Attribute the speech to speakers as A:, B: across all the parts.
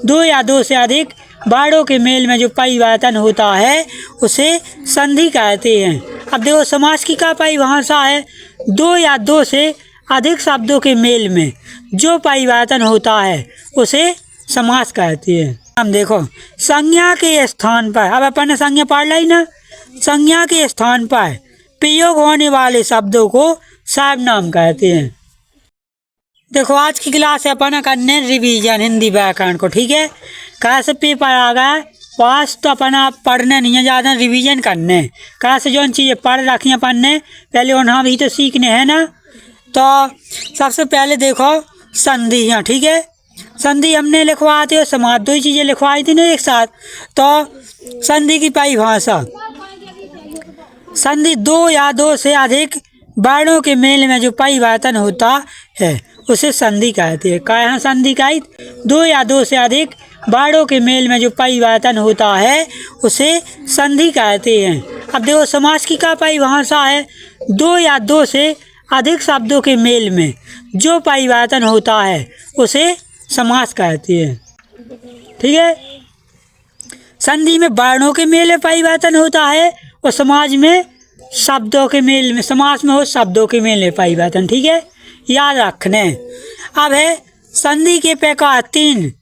A: दो या दो से अधिक वर्णों के मेल में जो परिवर्तन होता है उसे संधि कहते हैं। अब देखो समास की क्या परिभाषा है, दो या दो से अधिक शब्दों के मेल में जो परिवर्तन होता है उसे समास कहते हैं। हम देखो संज्ञा के स्थान पर, अब अपन ने संज्ञा पढ़ ली ना, संज्ञा के स्थान पर प्रयोग होने वाले शब्दों को सर्वनाम कहते हैं। देखो आज की क्लास है अपन करने रिवीजन हिंदी व्याकरण को, ठीक है। कैसे पेपर आ गया पास तो अपन आप पढ़ने नहीं है ज़्यादा, रिवीजन करने कैसे जो चीज़ें पढ़ रखी हैं अपन ने पहले उन्हें भी तो सीखने हैं ना। तो सबसे पहले देखो संधियाँ, ठीक है। संधि हमने लिखवाते हो समास, दो ही चीज़ें लिखवाई थी ना एक साथ। तो संधि की परिभाषा, संधि दो या दो से अधिक वर्णों के मेल में जो परिवर्तन होता है उसे संधि कहते हैं। क्या है संधि का? दो या दो से अधिक वर्णों के मेल में जो परिवर्तन होता है उसे संधि कहते हैं। अब देखो समास की क्या परिभाषा है, दो या दो से अधिक शब्दों के मेल में जो परिवर्तन होता है उसे समास कहते हैं, ठीक है। संधि में वर्णों के मेल में परिवर्तन होता है और समाज में शब्दों के मेल में, समास में हो शब्दों के मेल में परिवर्तन, ठीक है, याद रखने। अब है संधि के प्रकार तीन,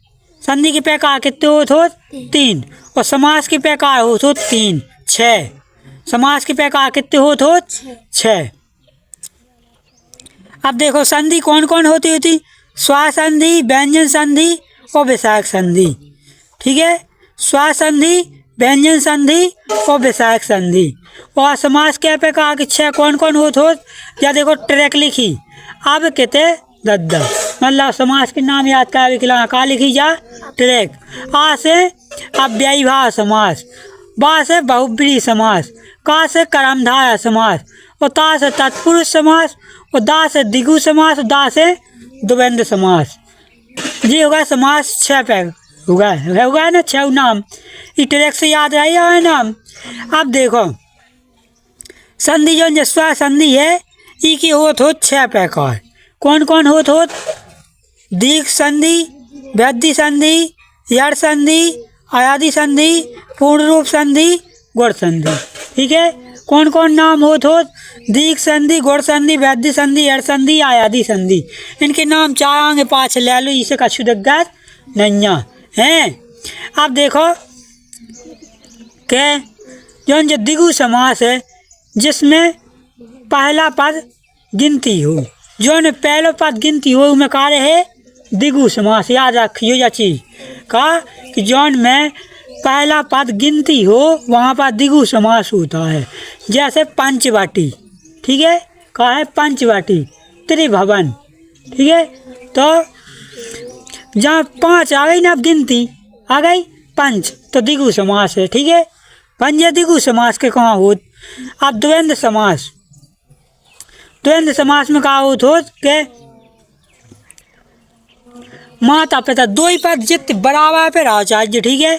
A: संधि के प्रकार कितने हो? तीन। और समास के प्रकार हो तीन, छः। समास के प्रकार कितने हो? छः। अब देखो संधि कौन कौन होती? स्वसंधि, व्यंजन संधि और विषयक संधि, ठीक है। स्वसंधि, व्यंजन संधि और विषयक संधि। और समास के प्रकार के छः कौन कौन हो? या देखो ट्रैक लिखी, अब कहते दद्दा, मतलब समास के नाम याद कर का लिखी जा ट्रैक। आ से अव्ययीभाव समास, बा से बहुब्रीहि समास, का से कर्मधारय समास, और ता से तत्पुरुष समास, और दा से द्विगु समास, और दा से द्वंद्व समास। ये होगा समास छः पैक होगा ना, छः नाम इस ट्रैक से याद रही है नाम। अब देखो संधि जो स्वसंधि है ई की हो छः प्रकार, कौन कौन हो? दीर्घ संधि, वृद्धि संधि, यड़ संधि, अयादि संधि, पूर्ण रूप संधि, गुण संधि, ठीक है। कौन कौन नाम हो? दीर्घ संधि, गुण संधि, वृद्धि संधि, यड़ संधि, अयादि संधि। इनके नाम चार आगे पाँच ले लो, इसे कछु दिक्कत नहीं है। अब देखो के जो द्विगु समास है जिसमें पहला पद गिनती हो, जो ने पहला पद गिनती हो उनमें कार्य है द्विगु समास। याद रखियो यह चीज़ का कि जौन में पहला पद गिनती हो वहाँ पर द्विगु समास होता है। जैसे पंचवटी, ठीक है, कहा है पंचवटी, त्रिभुवन, ठीक है। तो जहाँ पाँच आ गई ना, अब गिनती आ गई पंच, तो द्विगु समास है, ठीक है। पंच द्विगु समास के कहाँ हो? अब द्वंद्व समास, द्वंद्व समास में कहा हो के माता पिता दो ही पद जित बराबर पे आचार्य, ठीक है।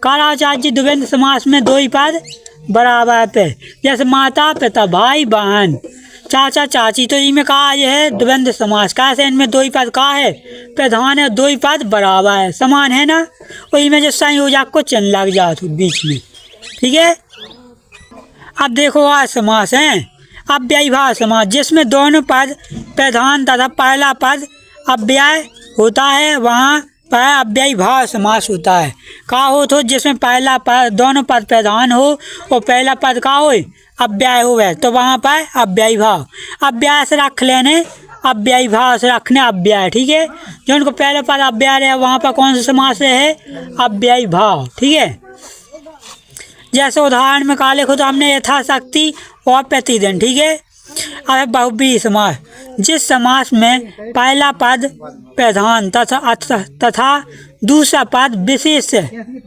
A: काराचार्य द्वंद्व समास में दो ही पद बराबर पे, जैसे माता पिता, भाई बहन, चाचा चाची, तो इनमें कहा यह है द्वंद्व समास। कैसे? इनमें दो ही पद कहा है प्रधान है, दो ही पद बराबर है, समान है ना, और इनमें जो संयोजक को चिन्ह लग जाता बीच में, ठीक है। अब देखो आज समास है अव्ययीभाव समास, जिसमें दोनों पद प्रधान तथा पहला पद अव्यय होता है वहाँ पर अव्ययीभाव समास होता है। का हो तो जिसमें पहला पद, दोनों पद प्रधान हो और पहला पद का हो अव्यय हो गए, तो वहाँ पर अव्ययीभाव, अव्यय से रख लेने, अव्ययीभाव से रखने अव्यय, ठीक है। जो उनको पहला पद अव्यय रहे वहाँ पर कौन सा समास है? अव्ययीभाव, ठीक है। जैसे उदाहरण में का लिखो तो हमने यथाशक्ति और प्रतिदिन, ठीक है। अब बहुब्रीहि समास, जिस समास में पहला पद प्रधान तथा दूसरा पद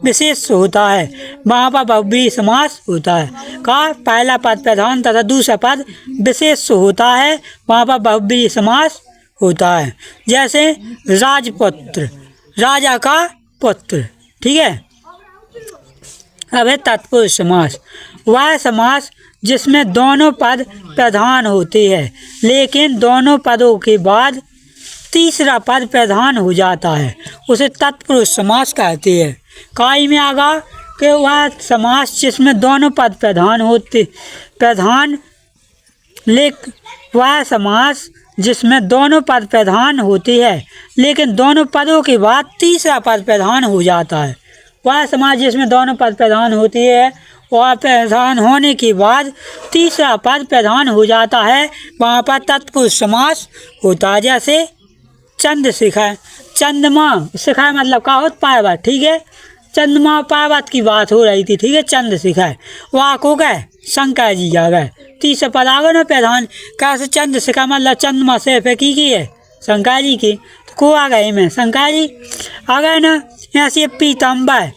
A: विशेष होता है वहाँ पर बहुब्रीहि समास होता है। का पहला पद प्रधान तथा दूसरा पद विशेष होता है वहाँ पर बहुब्रीहि समास होता है। जैसे राजपुत्र, राजा का पुत्र, ठीक है। अब है तत्पुरुष समास, वह समास जिसमें दोनों पद प्रधान होते हैं लेकिन दोनों पदों के बाद तीसरा पद प्रधान हो जाता है, उसे तत्पुरुष समास कहते हैं। काई में आगा कि वह समास जिसमें दोनों पद वह समास जिसमें दोनों पद प्रधान होते हैं लेकिन दोनों पदों के बाद तीसरा पद प्रधान हो जाता है। वह समास जिसमें दोनों पद प्रधान होती है वह प्रधान होने के बाद तीसरा पद प्रधान हो जाता है, वहाँ पर तत्पुरुष समास होता है। जैसे चंद्र शिखा, चंद्रमा शिखा मतलब का होता पर्वत, ठीक है। चंद्रमा पर्वत की बात हो रही थी, ठीक है। चंद्र शिखा वहाँ को गए शंकर जी आ गए, तीसरा पद आ गए ना प्रधान। कैसे चंद्र शिखा मतलब चंद्रमा से पे की है शंकर जी की, तो को आ गए में शंकर जी आ गए ना। ऐसे पीताम्बर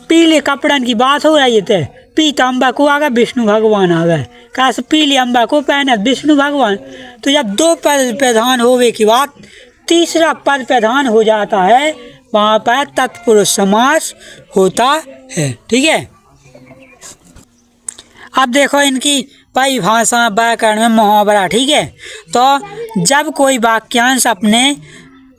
A: पीले कपड़न की बात हो रही है, पीताम्बर को आ गए विष्णु भगवान आ गए। कैसे पीले अम्बर को पहने विष्णु भगवान। तो जब दो पद प्रधान होने के बाद तीसरा पद प्रधान हो जाता है, वहाँ पर तत्पुरुष समास होता है, ठीक है। अब देखो इनकी परिभाषा व्याकरण में मुहावरा, ठीक है। तो जब कोई वाक्यांश अपने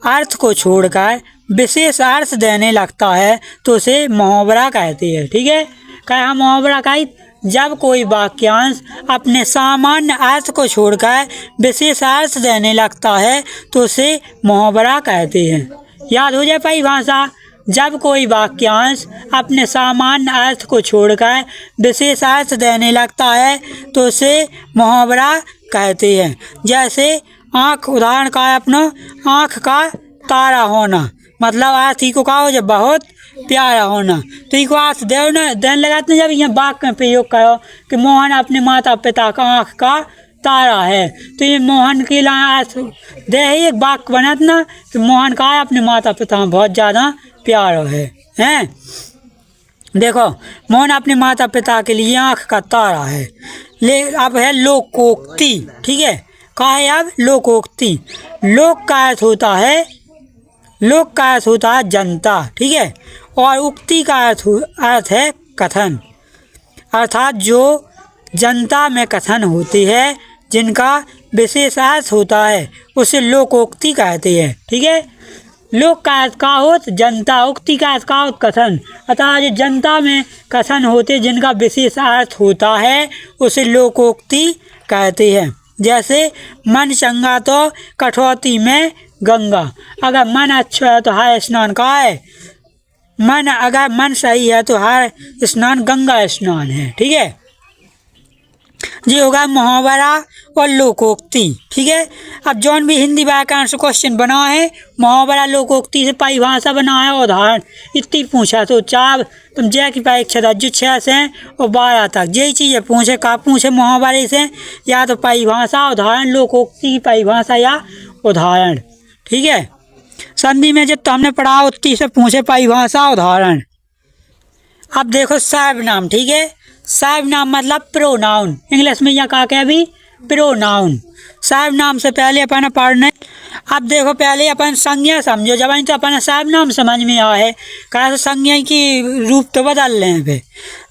A: अर्थ को छोड़कर विशेष अर्थ देने लगता है तो उसे मुहावरा कहते हैं, ठीक है। क्या मुहावरा का जब कोई वाक्यांश अपने सामान्य अर्थ को छोड़कर विशेष अर्थ देने लगता है तो उसे मुहावरा कहते हैं। याद हो जाए परिभाषा, जब कोई वाक्यांश अपने सामान्य अर्थ को छोड़कर विशेष अर्थ देने लगता है तो उसे मुहावरा कहते हैं। जैसे आँख, उदाहरण का है अपना आँख का तारा होना, मतलब अर्थ ही को कहा हो जब बहुत प्यारा होना। तो इको अर्थ देने लगाते हैं जब यहाँ वाक्य में प्रयोग करो कि मोहन अपने माता पिता का आँख का तारा है, तो ये मोहन के लिए अर्थ दे एक वाक्य बनत ना कि मोहन का अपने माता पिता में बहुत ज़्यादा प्यारा है, हैं। देखो मोहन अपने माता पिता के लिए आँख का तारा है। ले अब है लोकोक्ति, ठीक है। कहा है अब लोकोक्ति। लोक का अर्थ होता है जनता, ठीक है। और उक्ति का अर्थ है कथन, अर्थात जो जनता में कथन होती है जिनका विशेष अर्थ होता है उसे लोकोक्ति कहते हैं, ठीक है। लोक का अर्थ का होत जनता, उक्ति का अर्थ का होत कथन, अतः जो जनता में कथन होते जिनका विशेष अर्थ होता है उसे लोकोक्ति कहते हैं। जैसे मन चंगा तो कठौती में गंगा, अगर मन अच्छा है तो हर स्नान का है, अगर मन सही है तो हर स्नान गंगा स्नान है, ठीक है। ये होगा मुहावरा और लोकोक्ति, ठीक है। अब जौन भी हिंदी व्याकरण से क्वेश्चन बना है मुहावरा लोकोक्ति से परिभाषा बना है, उदाहरण इतनी पूछा तो चार तुम जय की परीक्षा था जो 6 से और 12 तक यही चीज़ें पूछे, का पूछे मुहावरे से या तो परिभाषा उदाहरण, लोकोक्ति की परिभाषा या उदाहरण, ठीक है। संधि में जब तो हमने पढ़ा उतनी से पूछे परिभाषा उदाहरण। अब देखो सर्वनाम, ठीक है। सर्वनाम मतलब प्रोनाउन, इंग्लिश में यह कहा क्या भी प्रोनाउन। सर्वनाम से पहले अपन पढ़ने, अब देखो पहले अपन संज्ञा समझो, जब तो अपन सर्वनाम समझ में आया है कैसे संज्ञा की रूप तो बदल रहे हैं। फिर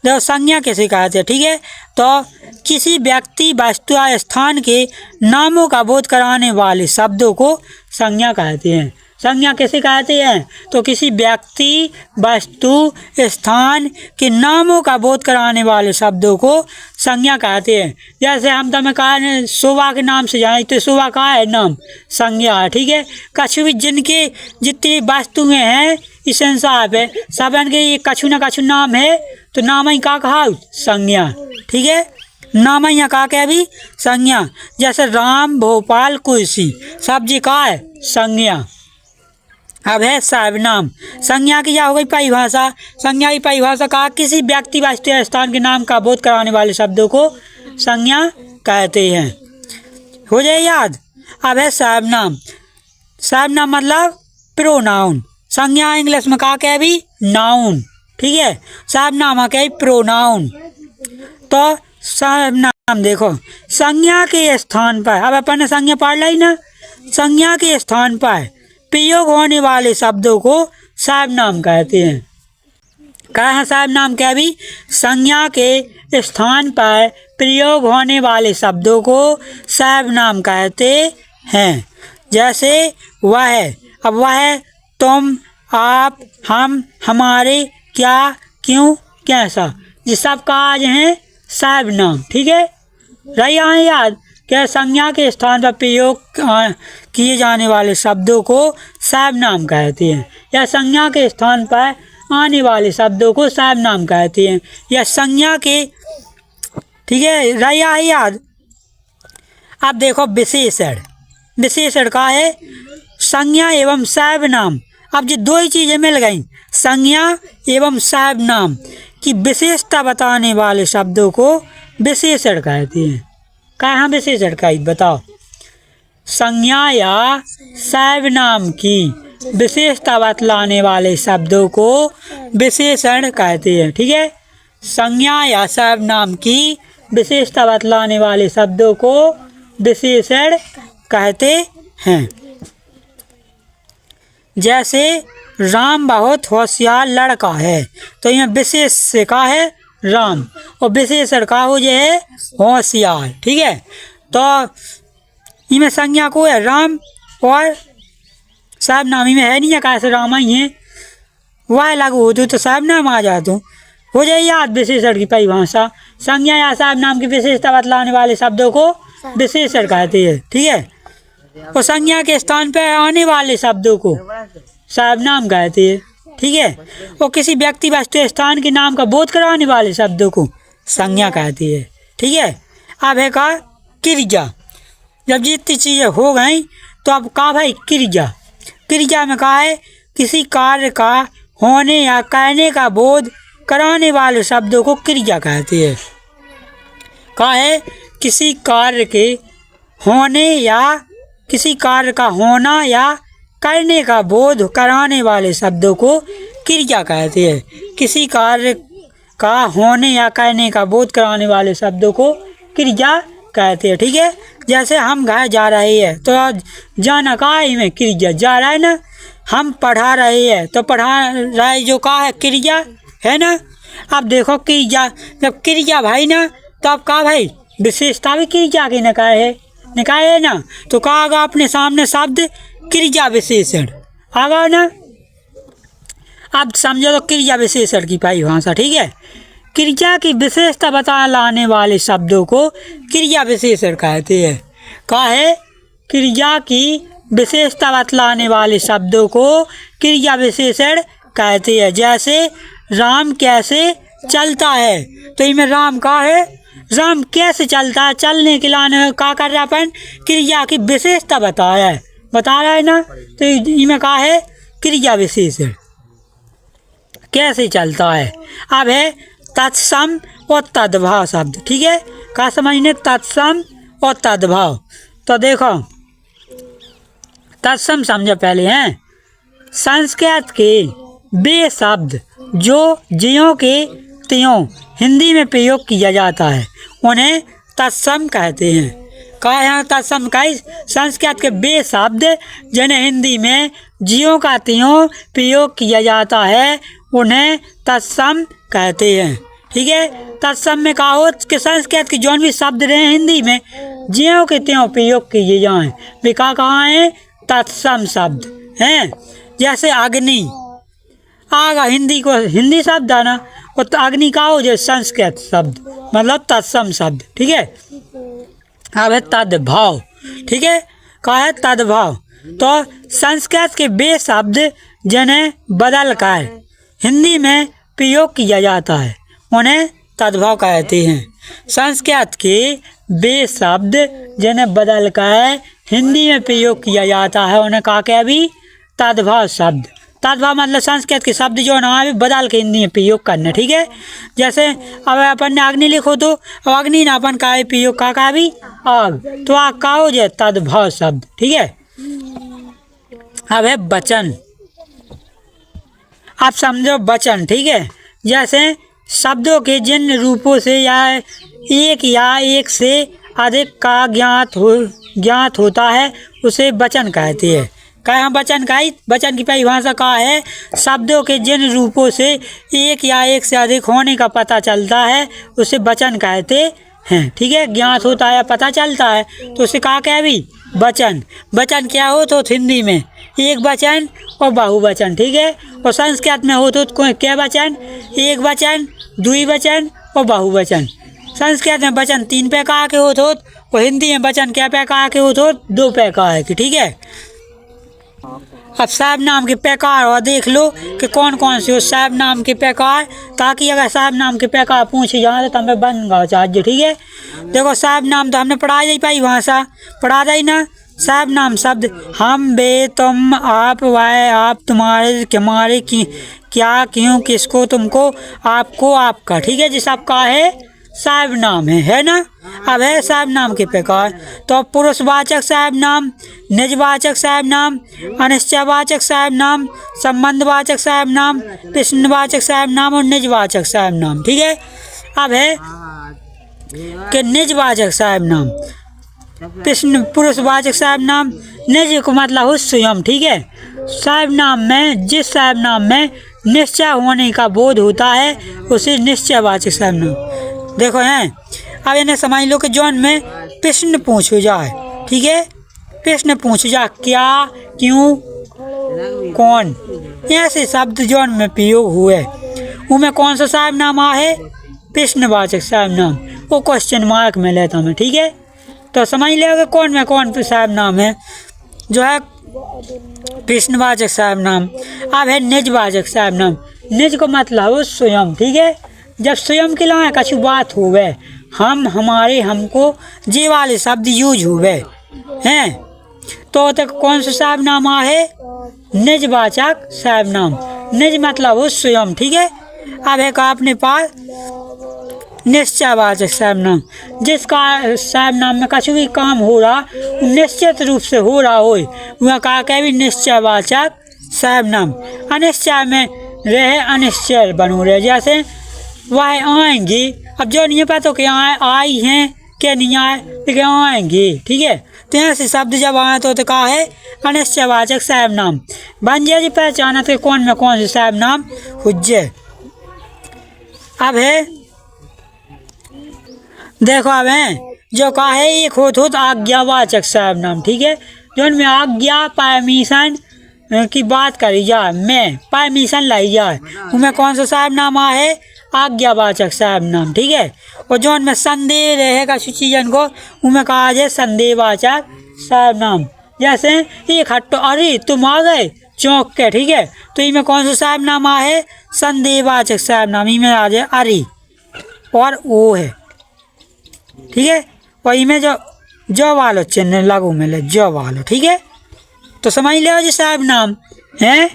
A: देखो संज्ञा कैसे कहते हैं, ठीक है। तो किसी व्यक्ति वस्तु या स्थान के नामों का बोध कराने वाले शब्दों को संज्ञा कहते हैं। संज्ञा कैसे कहते हैं, तो किसी व्यक्ति वस्तु स्थान के नामों का बोध कराने वाले शब्दों को संज्ञा कहते हैं। जैसे हम तुम्हें कहा शोभा के नाम से जाने तो शोभा का है नाम, संज्ञा है, ठीक है। कछु भी जिनके जितनी वस्तुएं हैं इस संसार पे सबन के ये कछु न कछु नाम है तो नाम ही का कहा संज्ञा, ठीक है। नाम यहाँ का क्या भी संज्ञा। जैसे राम, भोपाल, कुर्सी, सब्जी का है संज्ञा। अब है सर्वनाम। संज्ञा की क्या हो गई परिभाषा। संज्ञा की परिभाषा का किसी व्यक्ति वस्तु या स्थान के नाम का बोध कराने वाले शब्दों को संज्ञा कहते हैं। हो जाए याद। अब है सर्वनाम। सर्वनाम मतलब प्रोनाउन। संज्ञा इंग्लिश में कहा क्या भी नाउन, ठीक है। सर्वनाम क्या प्रोनाउन। तो सर्वनाम देखो संज्ञा के स्थान पर, अब अपन ने संज्ञा पढ़ ली ना, संज्ञा के स्थान पर प्रयोग होने वाले शब्दों को सर्वनाम कहते हैं। क्या है सर्वनाम क्या भी संज्ञा के स्थान पर प्रयोग होने वाले शब्दों को सर्वनाम कहते हैं। जैसे वह, अब वह, तुम, आप, हम, हमारे, क्या, क्यों, कैसा, ये सब का आज हैं सर्वनाम। ठीक है, रही आए याद क्या संज्ञा के स्थान पर प्रयोग किए जाने वाले शब्दों को सर्वनाम कहते हैं, या संज्ञा के स्थान पर आने वाले शब्दों को सर्वनाम कहते हैं, या संज्ञा के, ठीक है, रही आए याद। अब देखो विशेषण, विशेषण का है संज्ञा एवं सर्वनाम। अब ये दो ही चीजें मिल गई, संज्ञा एवं सर्वनाम की विशेषता बताने वाले शब्दों को विशेषण कहते हैं। कहाँ विशेषण का बताओ, संज्ञा या सर्वनाम की विशेषता बतलाने वाले शब्दों को विशेषण कहते हैं। ठीक है, संज्ञा या सर्वनाम की विशेषता बतलाने वाले शब्दों को विशेषण कहते हैं। जैसे राम बहुत होशियार लड़का है, तो यह विशेष से का है राम, और विशेषण का हो जे है होशियार। ठीक है, तो इनमें संज्ञा को है राम, और सर्वनामी में है नहीं है, कैसे राम ही है, वह लागू हो तो सर्वनाम आ जाते हो जाए याद। विशेषण की परिभाषा, संज्ञा या सर्वनाम की विशेषता बतलाने वाले शब्दों को विशेषण कहते हैं। ठीक है, और संज्ञा के स्थान पर आने वाले शब्दों को सर्वनाम कहते हैं। ठीक है, और किसी व्यक्ति वस्तु स्थान के नाम का बोध कराने वाले शब्दों को संज्ञा कहती है। ठीक है, अब है का क्रिया। जब जितनी चीजें हो गई तो अब कहा भाई क्रिया, क्रिया में कहा है किसी कार्य का होने या कहने का बोध कराने वाले शब्दों को क्रिया कहते हैं। कहा है किसी कार्य के होने या किसी कार्य का होना या करने का बोध कराने वाले शब्दों को क्रिया कहते हैं। किसी कार्य का होने या करने का बोध कराने वाले शब्दों को क्रिया कहते हैं। ठीक है, जैसे हम घर जा रहे हैं तो जाना का है में क्रिया, जा रहा है ना, हम पढ़ा रहे हैं तो पढ़ा रहे जो का है क्रिया है ना। अब देखो क्रिया, जब क्रिया भाई ना तो अब का भाई विशेषता भी क्रिया की निकाय है ना, तो कहा आगा अपने सामने शब्द क्रिया विशेषण आगा ना। अब समझो तो क्रिया विशेषण की परिभाषा। ठीक है, क्रिया की विशेषता बता लाने वाले शब्दों को क्रिया विशेषण कहते हैं। कहा है क्रिया की विशेषता बतलाने वाले शब्दों को क्रिया विशेषण कहते हैं। जैसे राम कैसे चलता है, तो इनमें राम का है, राम कैसे चलता है, चलने के लाने का कर रहा अपन क्रिया की विशेषता बता रहा है ना, तो इनमें कहा है क्रिया विशेषण कैसे चलता है। अब है तत्सम और तद्भाव शब्द। ठीक है, क्या समझने तत्सम और तद्भाव, तो देखो तत्सम समझो पहले हैं संस्कृत के वे शब्द जो ज्यों के त्यों हिंदी में प्रयोग किया जाता है उन्हें तत्सम कहते हैं। कहा यहाँ तत्सम का संस्कृत के वे शब्द जिन्हें हिंदी में ज्यों का त्यों प्रयोग किया जाता है उन्हें तत्सम कहते हैं। ठीक है, तत्सम में कहा हो कि संस्कृत के जो भी शब्द रहे हिंदी में ज्यों के त्यों प्रयोग किए जाएं वे कहाँ हैं तत्सम शब्द हैं। जैसे अग्नि, आगा हिंदी को हिंदी शब्द है ना, और तो अग्नि का हो जो संस्कृत शब्द मतलब तत्सम शब्द। ठीक है, अब है तद्भाव। ठीक है, कहा है तद्भाव, तो संस्कृत के वे शब्द जिन्हें बदल कर हिंदी में प्रयोग किया जाता है उन्हें तद्भाव कहते हैं। संस्कृत के वे शब्द जिन्हें बदल कर हिंदी में प्रयोग किया जाता है उन्हें कहा क्या भी तद्भाव शब्द। तद्भाव मतलब संस्कृत के शब्द जो ना भी बदल के हिंदी में प्रयोग करना। ठीक है, जैसे अब अपन ने अग्नि लिखो तो अग्नि ना अपन का प्रयोग का भी आग, तो आग का हो जाए तद्भाव शब्द। ठीक है, अब है वचन। आप समझो वचन। ठीक है, जैसे शब्दों के जिन रूपों से या एक से अधिक का ज्ञात होता है उसे वचन कहते हैं। क्या वचन का वचन की परिभाषा का है शब्दों के जिन रूपों से एक या एक से अधिक होने का पता चलता है उसे वचन कहते हैं। ठीक है, ज्ञात होता है पता चलता है तो उसे कहा क्या भी वचन। वचन क्या हो तो हिंदी में एक वचन और बहुवचन, ठीक है। और संस्कृत में हो तो क्या वचन, एक वचन, द्विवचन और बहुवचन। संस्कृत में वचन 3 प्रकार के होते और हिंदी में वचन क्या प्रकार के होते 2 प्रकार के, ठीक है। अब सर्वनाम के प्रकार और देख लो कि कौन कौन से हो सर्वनाम के प्रकार, ताकि अगर सर्वनाम के प्रकार पूछे जाए तो हमें बन गया चाहिए, ठीक है। देखो सर्वनाम तो हमने पढ़ा ही पाई, भाषा पढ़ा जाए ना। सर्वनाम शब्द हम, वे, तुम, आप, वह, आप, तुम्हारे, हमारे, क्या, क्यों, किसको, तुमको, आपको, आपका, ठीक है जी, सबका है सर्वनाम है ना। अब है सर्वनाम के प्रकार। तो पुरुषवाचक सर्वनाम, निजवाचक सर्वनाम, अनिश्चयवाचक सर्वनाम, संबंधवाचक सर्वनाम, प्रश्नवाचक सर्वनाम और निजवाचक सर्वनाम, ठीक है। अब है कि निजवाचक सर्वनाम, पुरुषवाचक सर्वनाम, निज को मतलब हो स्वयं, ठीक है। सर्वनाम में जिस सर्वनाम में निश्चय होने का बोध होता है उसे निश्चयवाचक सर्वनाम। देखो हैं, अब इन्हें समझ लो कि जौन में प्रश्न पूछो जाए, ठीक है। प्रश्न पूछो जाए क्या, क्यों, कौन, ऐसे शब्द जौन में प्रयोग हुए उनमें कौन सा सर्वनाम है, प्रश्नवाचक सर्वनाम। वो क्वेश्चन मार्क में लेता हूँ, ठीक है। तो समझ लिया कौन में कौन सर्वनाम है जो है प्रश्नवाचक सर्वनाम। अब है निजवाचक सर्वनाम। निज को मतलब हो स्वयं, ठीक है। जब स्वयं के लिए कछु बात हुए, हम, हमारे, हमको, जे वाले शब्द यूज हुए हैं तो तक कौन सा सर्वनाम है, निजवाचक सर्वनाम। निज मतलब हो स्वयं, ठीक है। अब है का अपने पास निश्चयवाचक सर्वनाम, जिसका सर्वनाम में कछु भी काम हो रहा निश्चित रूप से हो रहा हो वह कहा के भी निश्चयवाचक सर्वनाम। अनिश्चय में रहे अनिश्चय बनो रहे, जैसे वह आएंगी, अब जो नहीं पता कि आई हैं क्या नहीं आए, लेकिन आएंगी, ठीक है। तो ऐसे शब्द जब आए तो कहा है अनिश्चयवाचक सर्वनाम। बन जाए पहचाना तो कौन में कौन से सर्वनाम हुज्जे। अब है देखो, अब है जो कहा है एक हो तो आज्ञावाचक सर्वनाम, ठीक है। जो उनमें आज्ञा परमिशन की बात करी जाए, मैं परमिशन लाई जाए, उनमें कौन सा सर्वनाम है, आज्ञावाचक सर्वनाम, ठीक है। और जो उनमें संदेह रहेगा चीजन को उनमें कहा जाए संदेहवाचक सर्वनाम। जैसे एक हट्टो, अरे तुम आ गए चौंक के, ठीक है। तो इनमें कौन सा सर्वनाम है, संदेहवाचक सर्वनाम। इनमें आ जाए अरे और वो है, ठीक है। और इनमें जो वालो चिन्ह लागू मिले, जो वालो, ठीक है। तो समझ लो जी सर्वनाम है।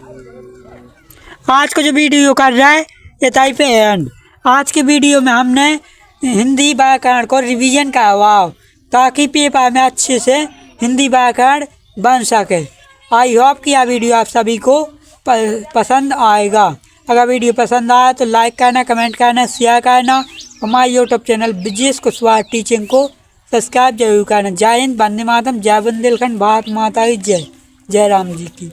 A: आज का जो वीडियो कर रहा है ये टाइप पे एंड। आज के वीडियो में हमने हिंदी व्याकरण को रिवीजन करवाओ ताकि पेपर में अच्छे से हिंदी व्याकरण बन सके। आई होप कि यह वीडियो आप सभी को पसंद आएगा। अगर वीडियो पसंद आया तो लाइक करना, कमेंट करना, शेयर करना। हमारे YouTube channel Brijesh Kushwaha teaching को सब्सक्राइब जरूर करना। जय हिंद, वंदे मातरम, जय बुंदेलखंड, भारत माता की जय। जय राम जी की।